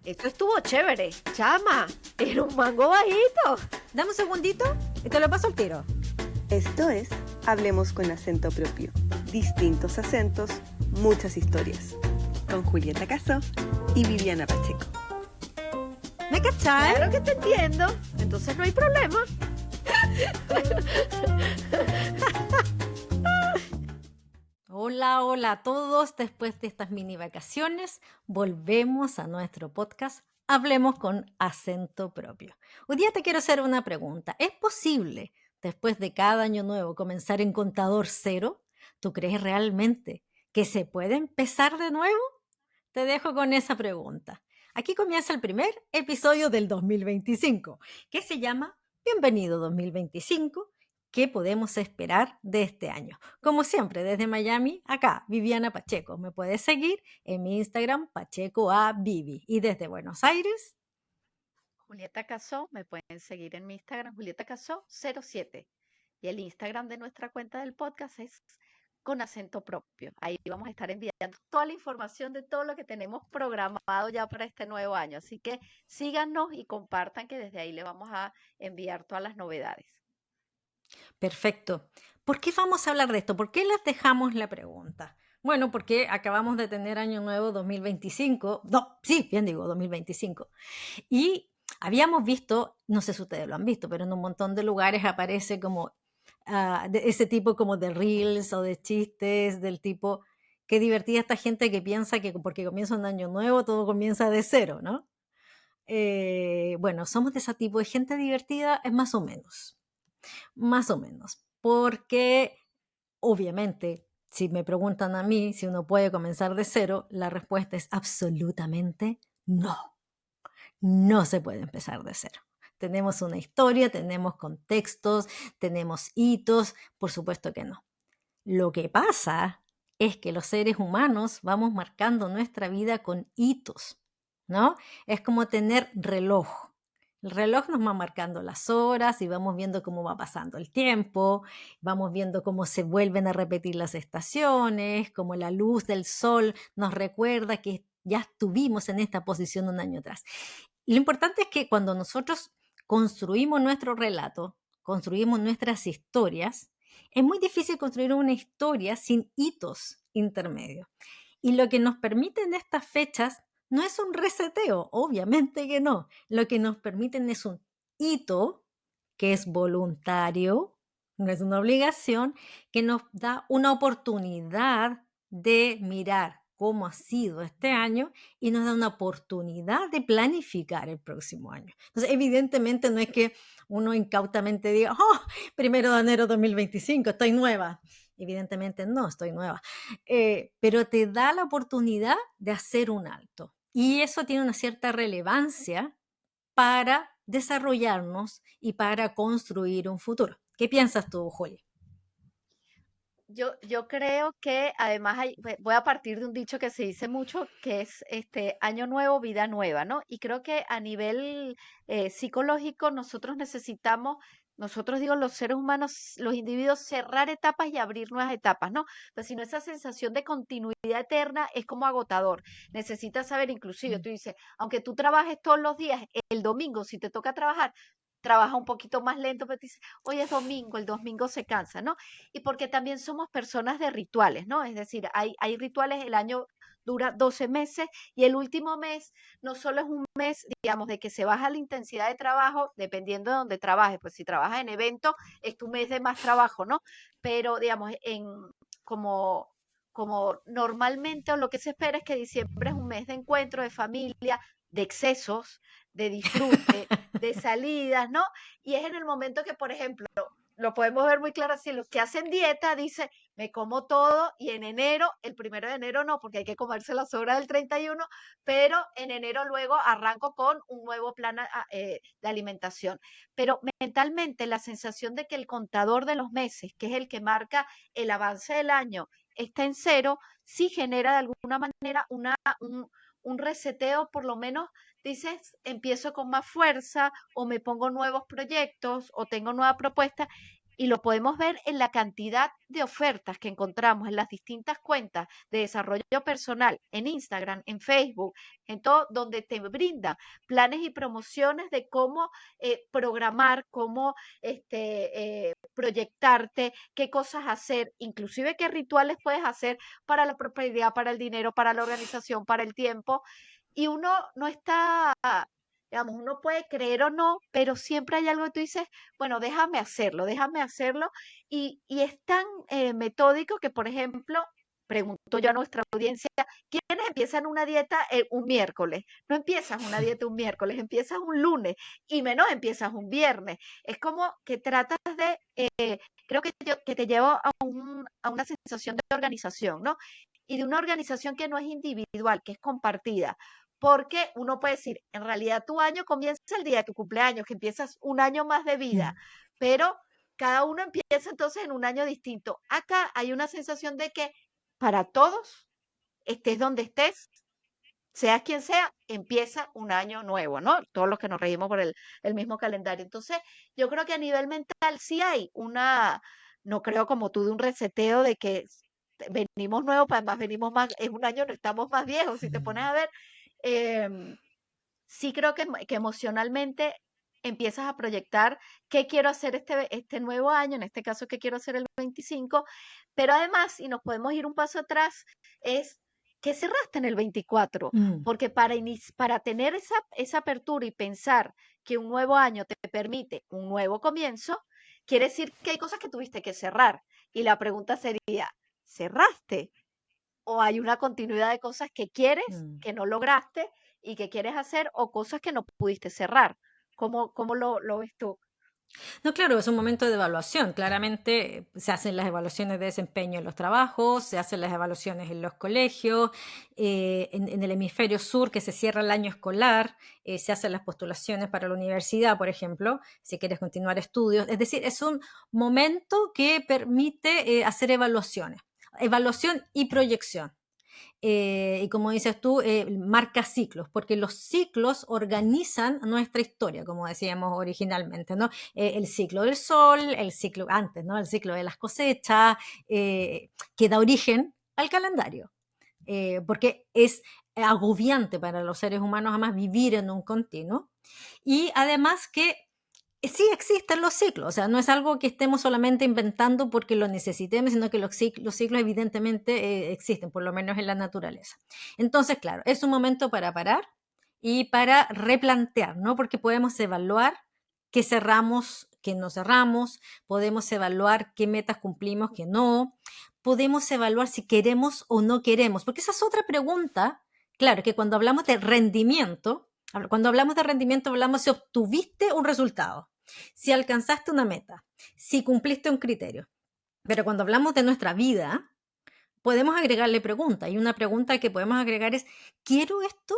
Eso estuvo chévere. Chama, era un mango bajito. Dame un segundito y te lo paso al tiro. Esto es Hablemos con acento propio. Distintos acentos, muchas historias. Con Julieta Casó y Viviana Pacheco. ¿Me cachai? Claro que te entiendo. Entonces no hay problema. Hola a todos. Después de estas mini vacaciones, volvemos a nuestro podcast Hablemos con acento propio. Hoy día te quiero hacer una pregunta. ¿Es posible, después de cada año nuevo, comenzar en contador cero? ¿Tú crees realmente que se puede empezar de nuevo? Te dejo con esa pregunta. Aquí comienza el primer episodio del 2025, que se llama Bienvenido 2025. ¿Qué podemos esperar de este año? Como siempre, desde Miami, acá, Viviana Pacheco. Me puedes seguir en mi Instagram, PachecoAVivi. Y desde Buenos Aires, Julieta Casó, me pueden seguir en mi Instagram, Julieta Casó 07. Y el Instagram de nuestra cuenta del podcast es con acento propio. Ahí vamos a estar enviando toda la información de todo lo que tenemos programado ya para este nuevo año. Así que síganos y compartan que desde ahí le vamos a enviar todas las novedades. perfecto. ¿Por qué vamos a hablar de esto? ¿Por qué les dejamos la pregunta? Bueno, porque acabamos de tener Año Nuevo 2025. No, sí, bien digo, 2025. Y habíamos visto, no sé si ustedes lo han visto, pero en un montón de lugares aparece como de ese tipo como de reels o de chistes del tipo, qué divertida esta gente que piensa que porque comienza un año nuevo todo comienza de cero, ¿no? Bueno, somos de ese tipo de gente divertida, es más o menos, porque obviamente, si me preguntan a mí si uno puede comenzar de cero, la respuesta es absolutamente no. No se puede empezar de cero. Tenemos una historia, tenemos contextos, tenemos hitos, por supuesto que no. Lo que pasa es que los seres humanos vamos marcando nuestra vida con hitos, ¿no? Es como tener reloj. El reloj nos va marcando las horas y vamos viendo cómo va pasando el tiempo, vamos viendo cómo se vuelven a repetir las estaciones, cómo la luz del sol nos recuerda que ya estuvimos en esta posición un año atrás. Lo importante es que cuando nosotros construimos nuestro relato, construimos nuestras historias, es muy difícil construir una historia sin hitos intermedios. Y lo que nos permiten estas fechas no es un reseteo, obviamente que no. Lo que nos permiten es un hito que es voluntario, no es una obligación, que nos da una oportunidad de mirar cómo ha sido este año y nos da una oportunidad de planificar el próximo año. Entonces, evidentemente no es que uno incautamente diga, oh, 1 de enero de 2025, estoy nueva. Evidentemente no estoy nueva, pero te da la oportunidad de hacer un alto. Y eso tiene una cierta relevancia para desarrollarnos y para construir un futuro. ¿Qué piensas tú, Juli? Yo creo que además voy a partir de un dicho que se dice mucho, que es año nuevo, vida nueva, ¿no? Y creo que a nivel psicológico nosotros digo, los seres humanos, los individuos, cerrar etapas y abrir nuevas etapas, ¿no? Pues si no, esa sensación de continuidad eterna es como agotador. Necesitas saber, inclusive, tú dices, aunque tú trabajes todos los días, el domingo, si te toca trabajar, trabaja un poquito más lento, pero te dices, hoy es domingo, el domingo se cansa, ¿no? Y porque también somos personas de rituales, ¿no? Es decir, hay rituales, el año dura 12 meses y el último mes no solo es un mes, digamos, de que se baja la intensidad de trabajo, dependiendo de donde trabajes, pues si trabajas en eventos, es tu mes de más trabajo, ¿no? Pero, digamos, como, como normalmente o lo que se espera es que diciembre es un mes de encuentro, de familia, de excesos, de disfrute, de salidas, ¿no? Y es en el momento que, por ejemplo, lo podemos ver muy claro así, los que hacen dieta dicen, me como todo y en enero, el 1 de enero no, porque hay que comerse las sobras del 31, pero en enero luego arranco con un nuevo plan de alimentación. Pero mentalmente la sensación de que el contador de los meses, que es el que marca el avance del año, está en cero, sí genera de alguna manera un reseteo, por lo menos dices, empiezo con más fuerza o me pongo nuevos proyectos o tengo nueva propuesta Y lo podemos ver en la cantidad de ofertas que encontramos en las distintas cuentas de desarrollo personal, en Instagram, en Facebook, en todo, donde te brinda planes y promociones de cómo programar, cómo proyectarte, qué cosas hacer, inclusive qué rituales puedes hacer para la prosperidad, para el dinero, para la organización, para el tiempo. Y uno no está, digamos, uno puede creer o no, pero siempre hay algo que tú dices, bueno, déjame hacerlo. Y es tan metódico que, por ejemplo, pregunto yo a nuestra audiencia, ¿quiénes empiezan una dieta un miércoles? No empiezas una dieta un miércoles, empiezas un lunes y menos empiezas un viernes. Es como que tratas de, creo que te lleva a una sensación de organización, ¿no? Y de una organización que no es individual, que es compartida. Porque uno puede decir, en realidad tu año comienza el día de tu cumpleaños, que empiezas un año más de vida, pero cada uno empieza entonces en un año distinto. Acá hay una sensación de que para todos, estés donde estés, seas quien sea, empieza un año nuevo, ¿no? Todos los que nos regimos por el mismo calendario. Entonces, yo creo que a nivel mental sí hay una, no creo como tú de un reseteo de que venimos nuevos, además venimos más, en un año no estamos más viejos, si te pones a ver, em, sí creo que emocionalmente empiezas a proyectar qué quiero hacer este nuevo año, en este caso qué quiero hacer el 25, pero además, y nos podemos ir un paso atrás, es qué cerraste en el 24, Mm, porque para tener esa apertura y pensar que un nuevo año te permite un nuevo comienzo, quiere decir que hay cosas que tuviste que cerrar. Y la pregunta sería, ¿cerraste? ¿O hay una continuidad de cosas que quieres, mm. que no lograste y que quieres hacer o cosas que no pudiste cerrar? ¿Cómo lo ves tú? No, claro, es un momento de evaluación. Claramente se hacen las evaluaciones de desempeño en los trabajos, se hacen las evaluaciones en los colegios, en el hemisferio sur que se cierra el año escolar, se hacen las postulaciones para la universidad, por ejemplo, si quieres continuar estudios. Es decir, es un momento que permite hacer evaluaciones, evaluación y proyección. Y como dices tú, marca ciclos, porque los ciclos organizan nuestra historia, como decíamos originalmente, ¿no? El ciclo del sol, el ciclo antes, ¿no? El ciclo de las cosechas, que da origen al calendario, porque es agobiante para los seres humanos además vivir en un continuo. Y además que sí existen los ciclos, o sea, no es algo que estemos solamente inventando porque lo necesitemos, sino que los ciclos evidentemente existen, por lo menos en la naturaleza. Entonces, claro, es un momento para parar y para replantear, ¿no? Porque podemos evaluar qué cerramos, qué no cerramos, podemos evaluar qué metas cumplimos, qué no, podemos evaluar si queremos o no queremos, porque esa es otra pregunta, claro, que cuando hablamos de rendimiento, cuando hablamos de rendimiento hablamos si obtuviste un resultado, si alcanzaste una meta, si cumpliste un criterio. Pero cuando hablamos de nuestra vida, podemos agregarle preguntas. Y una pregunta que podemos agregar es, ¿quiero esto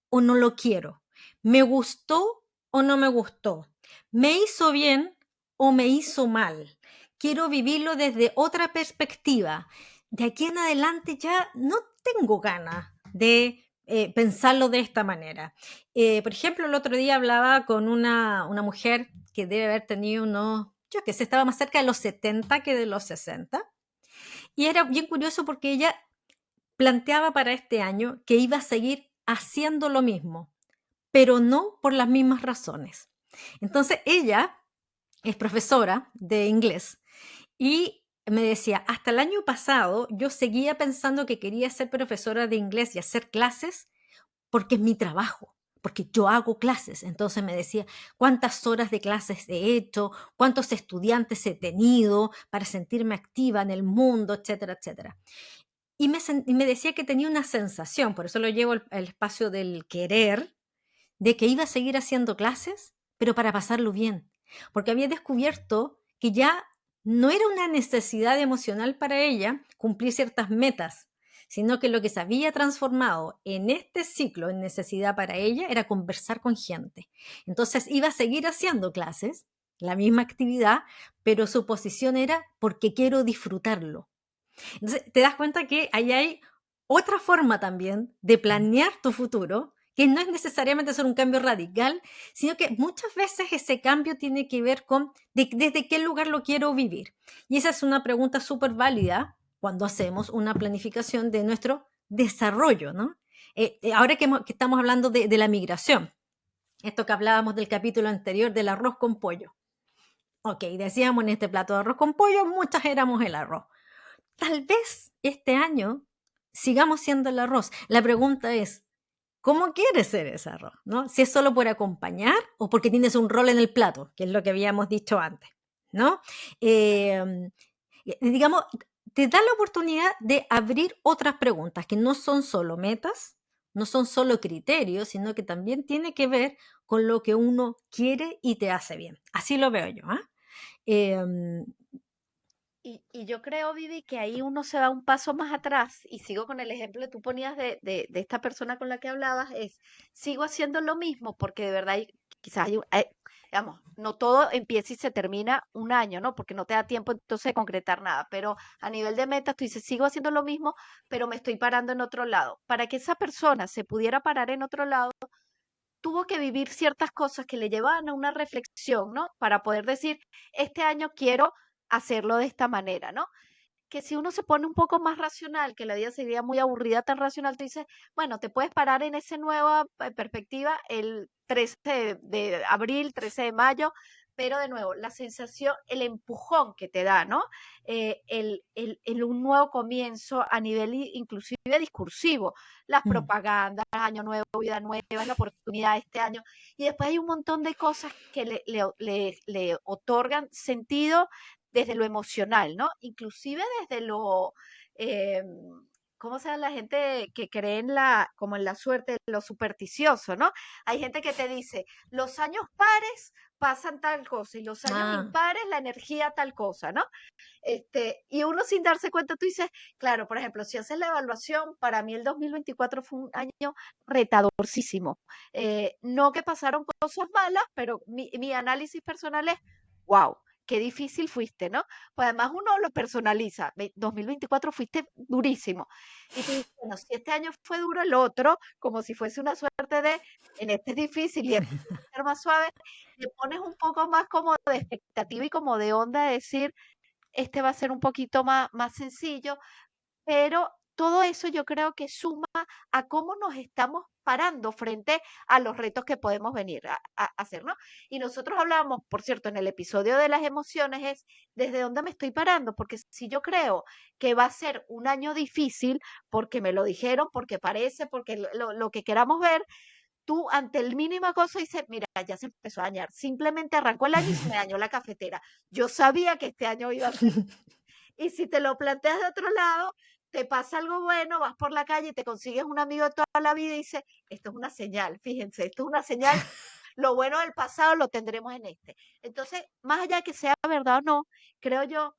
o no lo quiero? ¿Me gustó o no me gustó? ¿Me hizo bien o me hizo mal? Quiero vivirlo desde otra perspectiva. De aquí en adelante ya no tengo ganas de pensarlo de esta manera. Por ejemplo, el otro día hablaba con una mujer que debe haber tenido unos, yo que sé, estaba más cerca de los 70 que de los 60. Y era bien curioso porque ella planteaba para este año que iba a seguir haciendo lo mismo, pero no por las mismas razones. Entonces ella es profesora de inglés y me decía, hasta el año pasado yo seguía pensando que quería ser profesora de inglés y hacer clases porque es mi trabajo, porque yo hago clases. Entonces me decía, ¿cuántas horas de clases he hecho? ¿Cuántos estudiantes he tenido para sentirme activa en el mundo, etcétera, etcétera? Y me decía que tenía una sensación, por eso lo llevo al espacio del querer, de que iba a seguir haciendo clases, pero para pasarlo bien, porque había descubierto que ya no era una necesidad emocional para ella cumplir ciertas metas, sino que lo que se había transformado en este ciclo en necesidad para ella era conversar con gente. Entonces iba a seguir haciendo clases, la misma actividad, pero su posición era porque quiero disfrutarlo. Entonces te das cuenta que ahí hay otra forma también de planear tu futuro que no es necesariamente hacer un cambio radical, sino que muchas veces ese cambio tiene que ver con desde qué lugar lo quiero vivir. Y esa es una pregunta súper válida cuando hacemos una planificación de nuestro desarrollo, ¿no? Ahora que estamos hablando de la migración, esto que hablábamos del capítulo anterior del arroz con pollo. Ok, decíamos en este plato de arroz con pollo, muchas éramos el arroz. Tal vez este año sigamos siendo el arroz. La pregunta es, ¿cómo quieres ser ese arroz? ¿No? Si es solo por acompañar o porque tienes un rol en el plato, que es lo que habíamos dicho antes, ¿no? Eh, digamos, te da la oportunidad de abrir otras preguntas que no son solo metas, no son solo criterios, sino que también tiene que ver con lo que uno quiere y te hace bien. Así lo veo yo, ¿ah? Em, Y yo creo, Vivi, que ahí uno se da un paso más atrás, y sigo con el ejemplo que tú ponías de esta persona con la que hablabas, sigo haciendo lo mismo, porque de verdad quizás digamos, no todo empieza y se termina un año, ¿no? Porque no te da tiempo entonces de concretar nada, pero a nivel de metas tú dices, sigo haciendo lo mismo, pero me estoy parando en otro lado. Para que esa persona se pudiera parar en otro lado, tuvo que vivir ciertas cosas que le llevaban a una reflexión, ¿no? Para poder decir, este año quiero hacerlo de esta manera, ¿no? Que si uno se pone un poco más racional, que la vida sería muy aburrida tan racional, tú dices, bueno, te puedes parar en esa nueva perspectiva el 13 de abril, 13 de mayo, pero de nuevo, la sensación, el empujón que te da, ¿no? El un nuevo comienzo a nivel inclusive discursivo, las mm, propagandas, año nuevo, vida nueva, es la oportunidad de este año, y después hay un montón de cosas que le otorgan sentido desde lo emocional, ¿no? Inclusive desde lo, eh, ¿cómo se llama la gente que cree en como en la suerte, lo supersticioso, ¿no? Hay gente que te dice, los años pares pasan tal cosa y los años ah, impares la energía tal cosa, ¿no? Y uno sin darse cuenta, tú dices, claro, por ejemplo, si haces la evaluación, para mí el 2024 fue un año retadorcísimo. No que pasaron cosas malas, pero mi análisis personal es, wow, qué difícil fuiste, ¿no? Pues además uno lo personaliza. 2024 fuiste durísimo. Y tú dices, bueno, si este año fue duro, el otro, como si fuese una suerte de, en este es difícil y este va a ser más suave, le pones un poco más como de expectativa y como de onda de decir, este va a ser un poquito más sencillo, pero todo eso yo creo que suma a cómo nos estamos parando frente a los retos que podemos venir a hacer, ¿no? Y nosotros hablábamos, por cierto, en el episodio de las emociones, es desde dónde me estoy parando, porque si yo creo que va a ser un año difícil, porque me lo dijeron, porque parece, porque lo que queramos ver, tú ante el mínima cosa dices, mira, ya se empezó a dañar, simplemente arrancó el año y se me dañó la cafetera. Yo sabía que este año iba a ser. Y si te lo planteas de otro lado, te pasa algo bueno, vas por la calle y te consigues un amigo de toda la vida y dices, esto es una señal, fíjense, esto es una señal, lo bueno del pasado lo tendremos en este. Entonces, más allá de que sea verdad o no, creo yo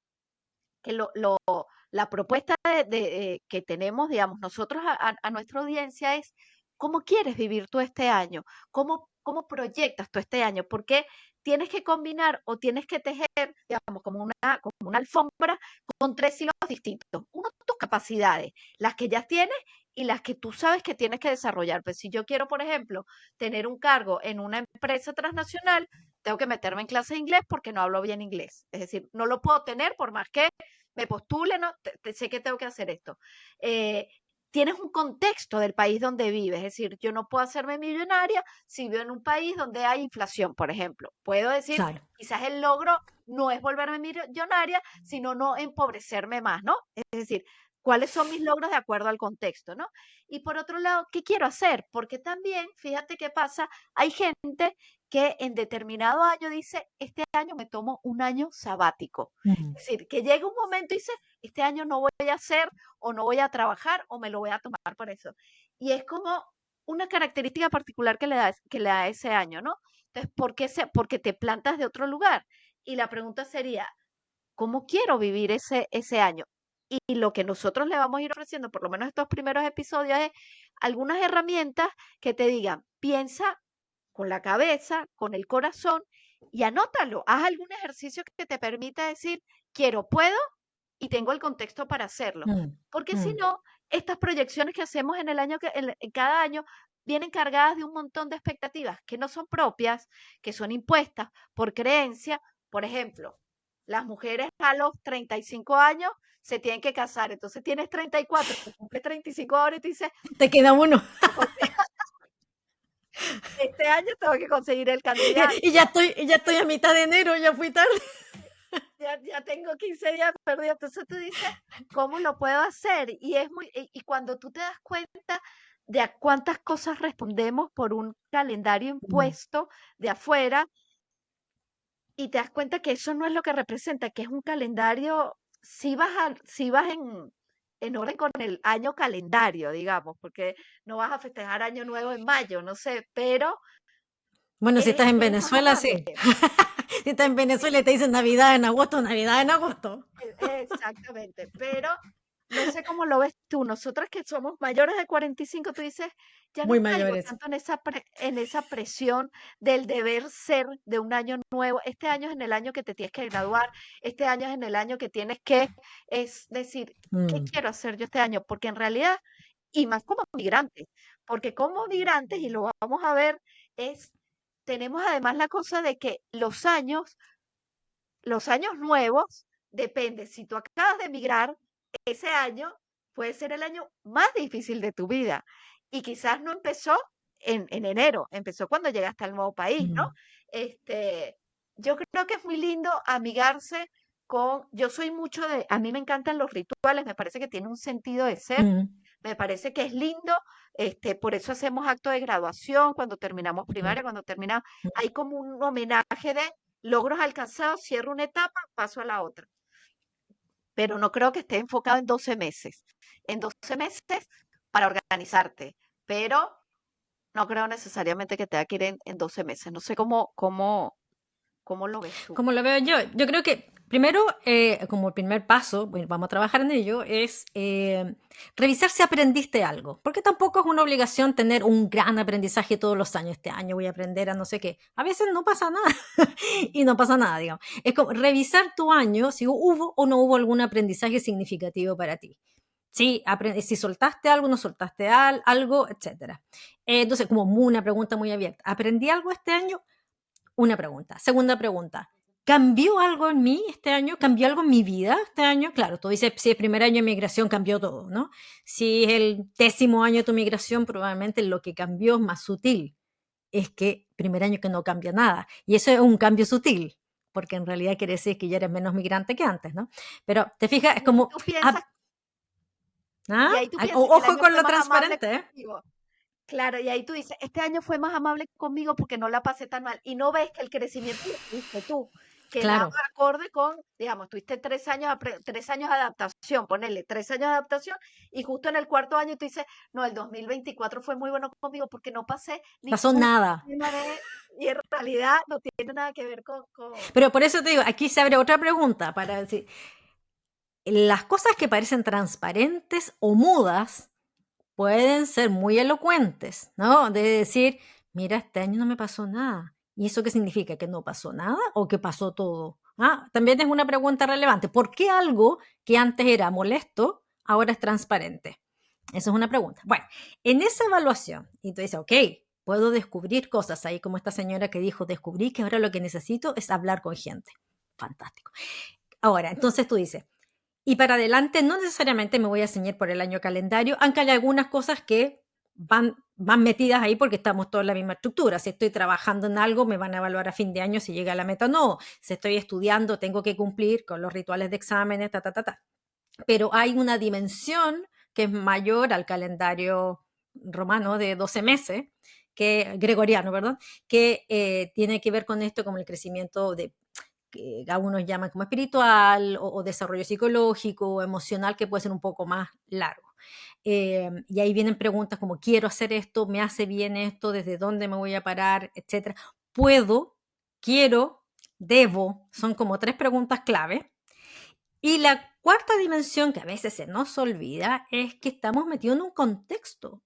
que la propuesta que tenemos, digamos, nosotros a nuestra audiencia es, ¿cómo quieres vivir tú este año? ¿Cómo proyectas tú este año? Porque tienes que combinar o tienes que tejer, digamos, como una alfombra con tres hilos distintos. Uno, tus capacidades, las que ya tienes y las que tú sabes que tienes que desarrollar. Pues si yo quiero, por ejemplo, tener un cargo en una empresa transnacional, tengo que meterme en clase de inglés porque no hablo bien inglés. Es decir, no lo puedo tener por más que me postule, ¿no? Sé que tengo que hacer esto. Eh, Tienes un contexto del país donde vives, es decir, yo no puedo hacerme millonaria si vivo en un país donde hay inflación, por ejemplo. Puedo decir, claro. quizás el logro no es volverme millonaria, sino no empobrecerme más, ¿no? Es decir, cuáles son mis logros de acuerdo al contexto, ¿no? Y por otro lado, ¿qué quiero hacer? Porque también, fíjate qué pasa, hay gente que en determinado año dice, este año me tomo un año sabático. Mm, Es decir, que llega un momento y dice, este año no voy a hacer o no voy a trabajar o me lo voy a tomar por eso. Y es como una característica particular que le da ese año, ¿no? Entonces, porque te plantas de otro lugar. Y la pregunta sería, ¿cómo quiero vivir ese año? Y lo que nosotros le vamos a ir ofreciendo, por lo menos estos primeros episodios, es algunas herramientas que te digan, piensa con la cabeza, con el corazón y anótalo. Haz algún ejercicio que te permita decir, quiero, puedo y tengo el contexto para hacerlo. mm, Porque si mm. no, estas proyecciones que hacemos en el año en cada año vienen cargadas de un montón de expectativas que no son propias, que son impuestas por creencia. Por ejemplo, las mujeres a los 35 años se tienen que casar. Entonces tienes 34, te cumples 35 ahora y te dices, Te queda uno. este año tengo que conseguir el candidato. Y ya estoy a mitad de enero, ya fui tarde. Ya tengo 15 días perdidos. Entonces tú dices, ¿cómo lo puedo hacer? Y cuando tú te das cuenta de a cuántas cosas respondemos por un calendario impuesto de afuera, y te das cuenta que eso no es lo que representa, que es un calendario, si vas en orden con el año calendario, digamos, porque no vas a festejar Año Nuevo en mayo, no sé, pero Bueno, si estás en eres más Venezuela, amable. sí. Si estás en Venezuela y te dicen Navidad en agosto, Navidad en agosto. Exactamente, pero no sé cómo lo ves tú. Nosotras que somos mayores de 45, tú dices, ya no Muy caigo mayores. tanto en esa presión del deber ser de un año nuevo. Este año es en el año que te tienes que graduar, este año es en el año que tienes que, es decir, ¿qué Mm, quiero hacer yo este año? Porque en realidad, y más como migrantes, porque como migrantes, y lo vamos a ver, tenemos además la cosa de que los años nuevos, depende, si tú acabas de emigrar, ese año puede ser el año más difícil de tu vida. Y quizás no empezó en enero, empezó cuando llegaste al nuevo país, ¿no? mm, Este, yo creo que es muy lindo amigarse yo soy mucho a mí me encantan los rituales, me parece que tiene un sentido de ser, mm, me parece que es lindo, por eso hacemos acto de graduación, cuando terminamos mm, primaria, cuando terminamos, mm. hay como un homenaje de logros alcanzados, cierro una etapa, paso a la otra. Pero no creo que esté enfocado en 12 meses. En 12 meses para organizarte, pero no creo necesariamente que tenga que ir en 12 meses. No sé cómo lo ves tú. Como lo veo yo creo que primero, como el primer paso, bueno, vamos a trabajar en ello, es revisar si aprendiste algo, porque tampoco es una obligación tener un gran aprendizaje todos los años. Este año voy a aprender a no sé qué. A veces no pasa nada y no pasa nada, digamos. Es como revisar tu año si hubo o no hubo algún aprendizaje significativo para ti. Si soltaste algo, no soltaste algo, etcétera. Entonces, como una pregunta muy abierta. ¿Aprendí algo este año? Una pregunta. Segunda pregunta. ¿Cambió algo en mí este año? ¿Cambió algo en mi vida este año? Claro, tú dices, si es el primer año de migración, cambió todo, ¿no? Si es el 10º año de tu migración, probablemente lo que cambió es más sutil. Es que primer año que no cambia nada. Y eso es un cambio sutil, porque en realidad quiere decir que ya eres menos migrante que antes, ¿no? Pero te fijas, es Y ahí como, tú piensas, y ahí tú piensas que el ojo año con fue lo más amable transparente, ¿eh? contigo. Claro, y ahí tú dices, este año fue más amable conmigo porque no la pasé tan mal. Y no ves que el crecimiento lo tuviste tú, que va Claro. acorde con, digamos, tuviste 3 años, 3 años de adaptación, ponerle 3 años de adaptación, y justo en el cuarto año tú dices, no, el 2024 fue muy bueno conmigo porque no pasé Pasó ningún nada. problema y en realidad no tiene nada que ver con. Pero por eso te digo, aquí se abre otra pregunta para decir, las cosas que parecen transparentes o mudas pueden ser muy elocuentes, ¿no? De decir, mira, este año no me pasó nada. ¿Y eso qué significa? ¿Que no pasó nada o que pasó todo? También es una pregunta relevante. ¿Por qué algo que antes era molesto ahora es transparente? Esa es una pregunta. Bueno, en esa evaluación, y tú dices, ok, puedo descubrir cosas ahí, como esta señora que dijo, descubrí que ahora lo que necesito es hablar con gente. Fantástico. Ahora, entonces tú dices, y para adelante no necesariamente me voy a ceñir por el año calendario, aunque hay algunas cosas que van metidas ahí porque estamos todos en la misma estructura. Si estoy trabajando en algo, me van a evaluar a fin de año si llega a la meta o no. Si estoy estudiando, tengo que cumplir con los rituales de exámenes, Pero hay una dimensión que es mayor al calendario romano de 12 meses, que gregoriano, ¿verdad? Que tiene que ver con esto, como el crecimiento que algunos llaman como espiritual o desarrollo psicológico o emocional, que puede ser un poco más largo. Y ahí vienen preguntas como, quiero hacer esto, me hace bien esto, desde dónde me voy a parar, etcétera. Puedo, quiero, debo, son como 3 preguntas clave. Y la cuarta dimensión que a veces se nos olvida es que estamos metidos en un contexto.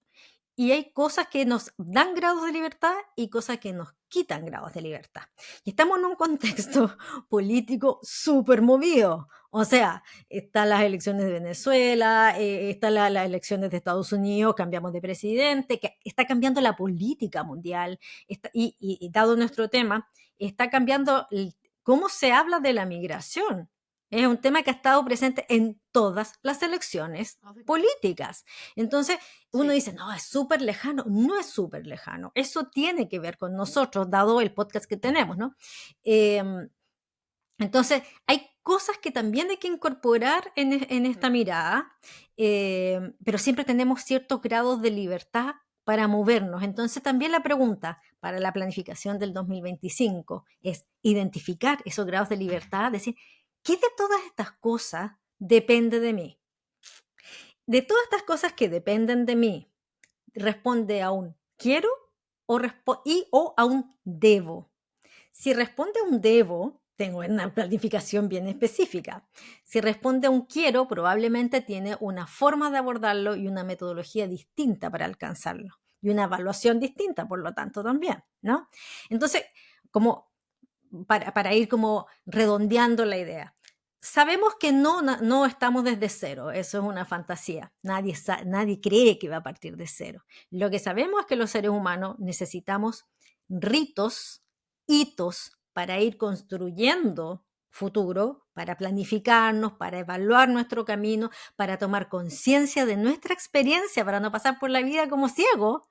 Y hay cosas que nos dan grados de libertad y cosas que nos quitan grados de libertad. Y estamos en un contexto político súper movido. O sea, están las elecciones de Venezuela, están las elecciones de Estados Unidos, cambiamos de presidente, que está cambiando la política mundial. Y dado nuestro tema, está cambiando cómo se habla de la migración. Es un tema que ha estado presente en todas las elecciones políticas. Entonces, uno Sí. dice, no, es súper lejano. No es súper lejano. Eso tiene que ver con nosotros, dado el podcast que tenemos, ¿no? Entonces, hay cosas que también hay que incorporar en esta mirada, pero siempre tenemos ciertos grados de libertad para movernos. Entonces, también la pregunta para la planificación del 2025 es identificar esos grados de libertad, decir, ¿qué de todas estas cosas depende de mí? De todas estas cosas que dependen de mí, responde a un quiero o a un debo. Si responde a un debo, tengo una planificación bien específica. Si responde a un quiero, probablemente tiene una forma de abordarlo y una metodología distinta para alcanzarlo. Y una evaluación distinta, por lo tanto, también, ¿no? Entonces, como para ir como redondeando la idea. Sabemos que no estamos desde cero, eso es una fantasía. Nadie cree que va a partir de cero. Lo que sabemos es que los seres humanos necesitamos ritos, hitos para ir construyendo futuro, para planificarnos, para evaluar nuestro camino, para tomar conciencia de nuestra experiencia, para no pasar por la vida como ciego.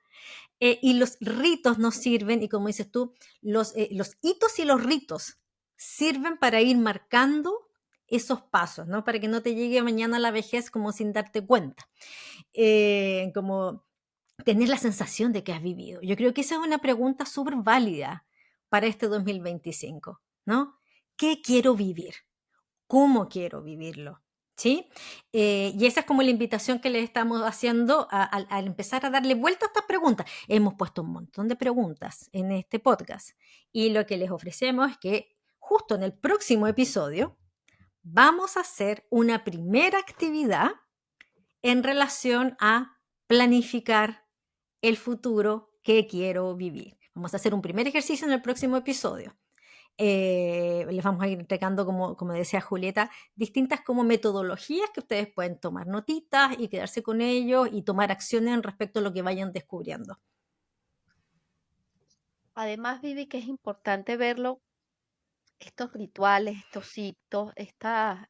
Y los ritos nos sirven, y como dices tú, los hitos y los ritos sirven para ir marcando esos pasos, ¿no? Para que no te llegue mañana la vejez como sin darte cuenta. Como tener la sensación de que has vivido. Yo creo que esa es una pregunta súper válida para este 2025, ¿no? ¿Qué quiero vivir? ¿Cómo quiero vivirlo? ¿Sí? Y esa es como la invitación que les estamos haciendo al empezar a darle vuelta a estas preguntas. Hemos puesto un montón de preguntas en este podcast y lo que les ofrecemos es que justo en el próximo episodio vamos a hacer una primera actividad en relación a planificar el futuro que quiero vivir. Vamos a hacer un primer ejercicio en el próximo episodio. Les vamos a ir entregando, como decía Julieta, distintas como metodologías que ustedes pueden tomar notitas y quedarse con ellos y tomar acciones en respecto a lo que vayan descubriendo. Además, Vivi, que es importante verlo, estos rituales, estos hitos, estas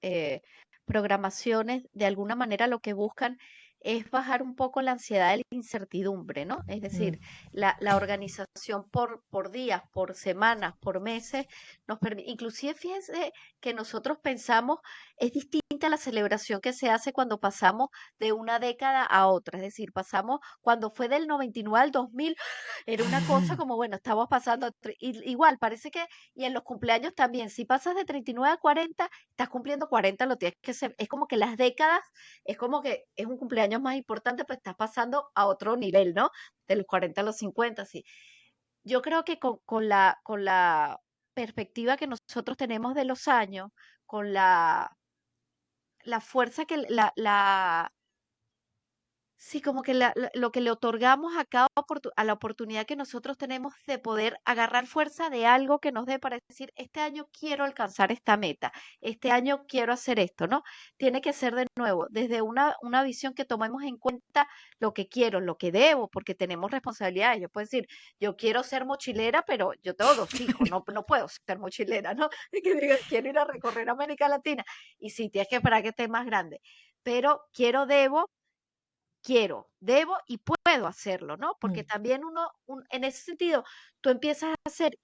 programaciones, de alguna manera lo que buscan es bajar un poco la ansiedad de la incertidumbre, ¿no? Es decir, la organización por días, por semanas, por meses, nos permite, inclusive fíjense que nosotros pensamos, es distinta la celebración que se hace cuando pasamos de una década a otra, es decir, pasamos cuando fue del 99 al 2000, era una cosa como, bueno, estamos pasando, igual, parece que y en los cumpleaños también, si pasas de 39 a 40, estás cumpliendo 40, lo tienes que ser. Es como que las décadas, es como que es un cumpleaños más importante, pues estás pasando a otro nivel, ¿no? De los 40 a los 50, sí. Yo creo que con la perspectiva que nosotros tenemos de los años, con la fuerza que sí, como que lo que le otorgamos a la oportunidad que nosotros tenemos de poder agarrar fuerza de algo que nos dé para decir, este año quiero alcanzar esta meta, este año quiero hacer esto, ¿no? Tiene que ser de nuevo, desde una visión que tomemos en cuenta lo que quiero, lo que debo, porque tenemos responsabilidades. Yo puedo decir, yo quiero ser mochilera, pero yo tengo 2 hijos, no puedo ser mochilera, ¿no? Y que diga, quiero ir a recorrer América Latina. Y sí, tienes que esperar que esté más grande. Pero debo y puedo hacerlo, ¿no? Porque también en ese sentido, tú empiezas a hacer,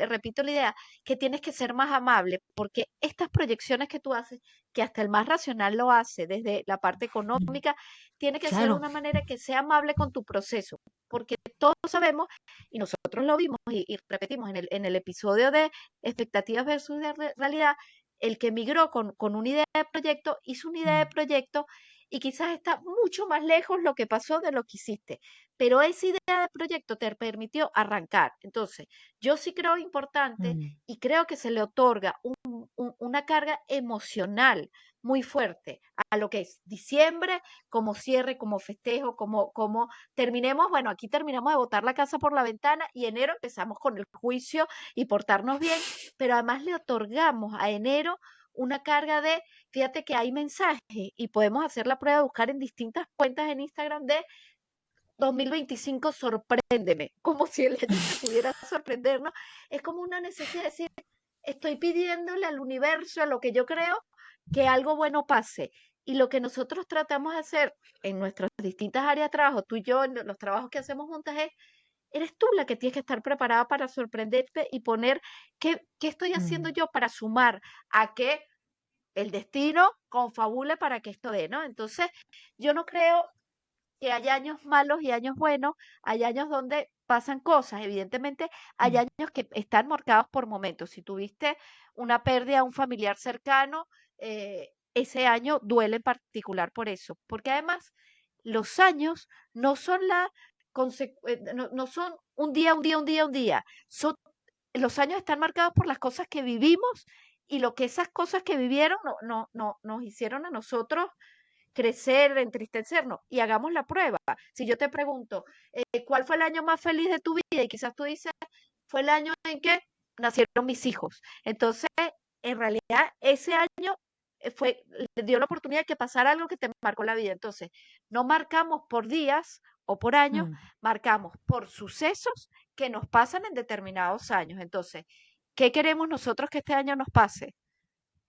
repito la idea, que tienes que ser más amable, porque estas proyecciones que tú haces, que hasta el más racional lo hace desde la parte económica, tiene que ser de Claro. una manera que sea amable con tu proceso, porque todos sabemos, y nosotros lo vimos y repetimos en el episodio de expectativas versus realidad, el que migró con una idea de proyecto, hizo una idea de proyecto y quizás está mucho más lejos lo que pasó de lo que hiciste, pero esa idea de proyecto te permitió arrancar. Entonces, yo sí creo importante y creo que se le otorga una carga emocional muy fuerte a lo que es diciembre, como cierre, como festejo, como terminemos, bueno, aquí terminamos de botar la casa por la ventana y enero empezamos con el juicio y portarnos bien, pero además le otorgamos a enero una carga de, fíjate que hay mensajes y podemos hacer la prueba de buscar en distintas cuentas en Instagram de 2025, sorpréndeme, como si el año te pudiera sorprender, ¿no? Es como una necesidad de decir, estoy pidiéndole al universo, a lo que yo creo, que algo bueno pase. Y lo que nosotros tratamos de hacer en nuestras distintas áreas de trabajo, tú y yo, en los trabajos que hacemos juntas, es, eres tú la que tienes que estar preparada para sorprenderte y poner qué estoy haciendo Mm. yo para sumar a que el destino confabule para que esto dé, ¿no? Entonces, yo no creo que hay años malos y años buenos, hay años donde pasan cosas, evidentemente hay Mm. años que están marcados por momentos. Si tuviste una pérdida a un familiar cercano, ese año duele en particular por eso, porque además los años no son no son un día, un día, un día, un día. Los años están marcados por las cosas que vivimos y lo que esas cosas que vivieron nos hicieron a nosotros crecer, entristecernos, y hagamos la prueba. Si yo te pregunto, ¿cuál fue el año más feliz de tu vida? Y quizás tú dices, fue el año en que nacieron mis hijos. Entonces, en realidad, ese año le dio la oportunidad de que pasara algo que te marcó la vida. Entonces, no marcamos por días o por años, Mm. marcamos por sucesos que nos pasan en determinados años. Entonces, ¿qué queremos nosotros que este año nos pase?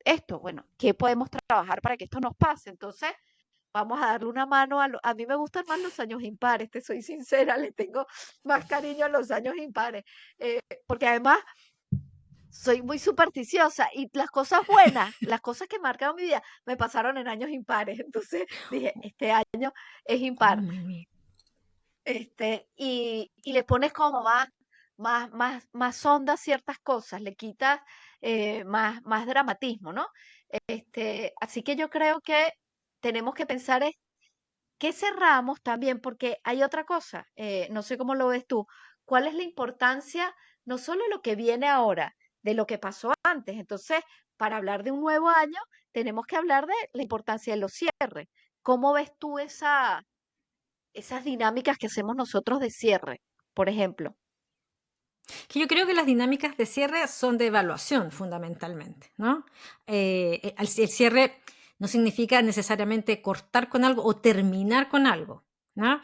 Esto, bueno, ¿qué podemos trabajar para que esto nos pase? Entonces, vamos a darle una mano a mí me gustan más los años impares, te soy sincera, le tengo más cariño a los años impares, porque además soy muy supersticiosa y las cosas buenas, las cosas que marcaron mi vida, me pasaron en años impares. Entonces dije, este año es Oh, impar. muy bien. Y le pones como más onda a ciertas cosas, le quitas más dramatismo, ¿no? Así que yo creo que tenemos que pensar ¿qué cerramos también? Porque hay otra cosa, no sé cómo lo ves tú. ¿Cuál es la importancia, no solo de lo que viene ahora, de lo que pasó antes? Entonces, para hablar de un nuevo año, tenemos que hablar de la importancia de los cierres. ¿Cómo ves tú esas dinámicas que hacemos nosotros de cierre, por ejemplo? Que yo creo que las dinámicas de cierre son de evaluación fundamentalmente, ¿no? El cierre no significa necesariamente cortar con algo o terminar con algo, ¿no?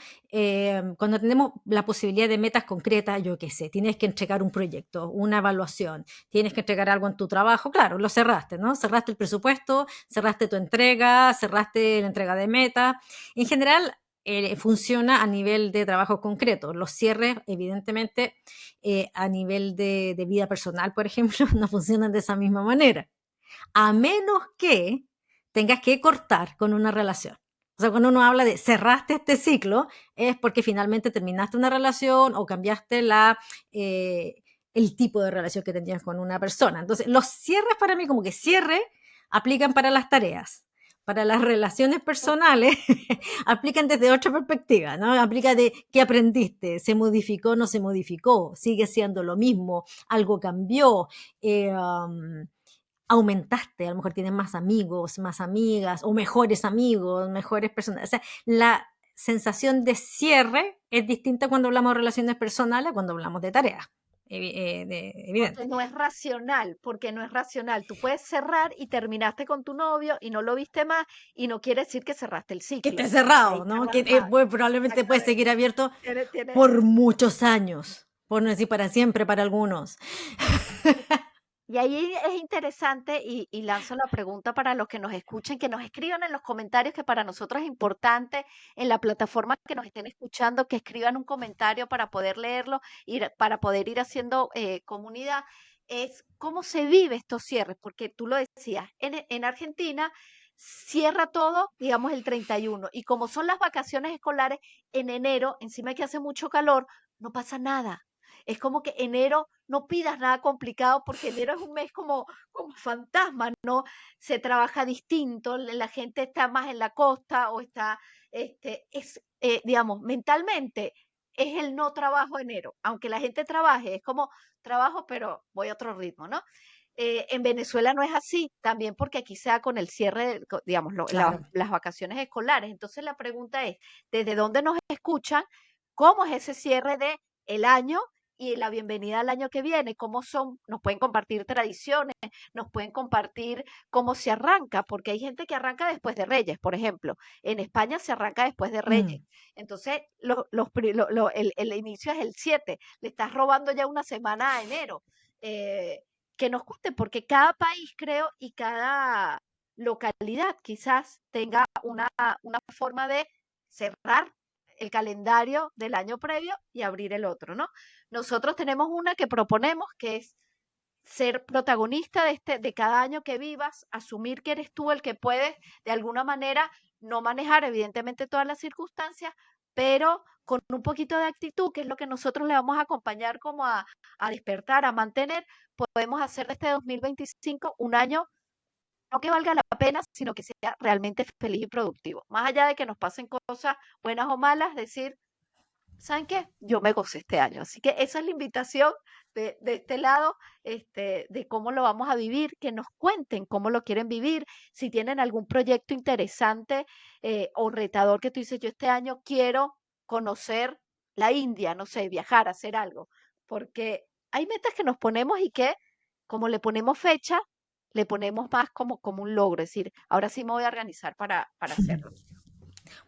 Cuando tenemos la posibilidad de metas concretas, yo qué sé, tienes que entregar un proyecto, una evaluación, tienes que entregar algo en tu trabajo, claro, lo cerraste, ¿no? Cerraste el presupuesto, cerraste tu entrega, cerraste la entrega de metas. En general, funciona a nivel de trabajo concreto. Los cierres, evidentemente, a nivel de vida personal, por ejemplo, no funcionan de esa misma manera, a menos que tengas que cortar con una relación. O sea, cuando uno habla de cerraste este ciclo, es porque finalmente terminaste una relación o cambiaste el tipo de relación que tenías con una persona. Entonces, los cierres para mí, como que cierre, aplican para las tareas. Para las relaciones personales, aplican desde otra perspectiva, ¿no? Aplica de qué aprendiste, se modificó, no se modificó, sigue siendo lo mismo, algo cambió, aumentaste, a lo mejor tienes más amigos, más amigas, o mejores amigos, mejores personas. O sea, la sensación de cierre es distinta cuando hablamos de relaciones personales a cuando hablamos de tareas, evidente. Porque no es racional. Tú puedes cerrar y terminaste con tu novio y no lo viste más y no quiere decir que cerraste el Que esté ciclo. Ahí cerrado, está ¿no? Que plasmado. probablemente puede seguir Exactamente. abierto Tiene, por muchos años, por no decir para siempre para algunos. y ahí es interesante y lanzo la pregunta para los que nos escuchen, que nos escriban en los comentarios, que para nosotros es importante en la plataforma que nos estén escuchando, que escriban un comentario para poder leerlo y para poder ir haciendo comunidad, es cómo se vive estos cierres, porque tú lo decías, en Argentina cierra todo, digamos, el 31, y como son las vacaciones escolares, en enero, encima de que hace mucho calor, no pasa nada. Es como que enero no pidas nada complicado porque enero es un mes como fantasma, ¿no? Se trabaja distinto, la gente está más en la costa o está, digamos, mentalmente es el no trabajo enero. Aunque la gente trabaje, es como trabajo, pero voy a otro ritmo, ¿no? En Venezuela no es así, también porque aquí se da con el cierre, digamos, Claro. las vacaciones escolares. Entonces la pregunta es, ¿desde dónde nos escuchan? ¿Cómo es ese cierre de el año y la bienvenida al año que viene? ¿Cómo son? Nos pueden compartir tradiciones, nos pueden compartir cómo se arranca, porque hay gente que arranca después de Reyes, por ejemplo. En España se arranca después de Reyes. Mm. Entonces, el inicio es el 7. Le estás robando ya una semana a enero. Eh, que nos cuente, porque cada país, creo, y cada localidad quizás tenga una forma de cerrar el calendario del año previo y abrir el otro, ¿no? Nosotros tenemos una que proponemos, que es ser protagonista de cada año que vivas, asumir que eres tú el que puedes de alguna manera no manejar evidentemente todas las circunstancias, pero con un poquito de actitud, que es lo que nosotros le vamos a acompañar como a despertar, a mantener, podemos hacer de este 2025 un año no que valga la pena, sino que sea realmente feliz y productivo. Más allá de que nos pasen cosas buenas o malas, decir, ¿saben qué? Yo me gocé este año. Así que esa es la invitación de este lado, de cómo lo vamos a vivir, que nos cuenten cómo lo quieren vivir, si tienen algún proyecto interesante o retador que tú dices, yo este año quiero conocer la India, no sé, viajar, hacer algo, porque hay metas que nos ponemos y que como le ponemos fecha, le ponemos más como un logro, es decir, ahora sí me voy a organizar para hacerlo.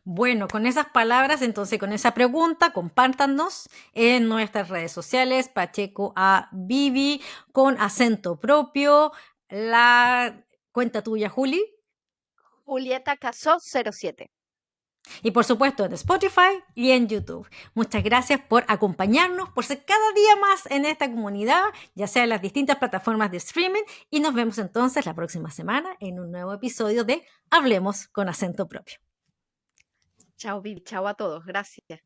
Bueno, con esas palabras, entonces con esa pregunta, compártanos en nuestras redes sociales, Pacheco a Vivi, con acento propio, la cuenta tuya, Juli, Julieta Casó 07. y por supuesto en Spotify y en YouTube. Muchas gracias por acompañarnos, por ser cada día más en esta comunidad, ya sea en las distintas plataformas de streaming, y nos vemos entonces la próxima semana en un nuevo episodio de Hablemos con acento propio. Chao, Vivi, chao a todos, gracias.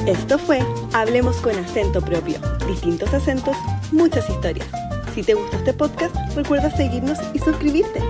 Esto fue Hablemos con acento propio. Distintos acentos, muchas historias. Si te gustó este podcast, recuerda seguirnos y suscribirte.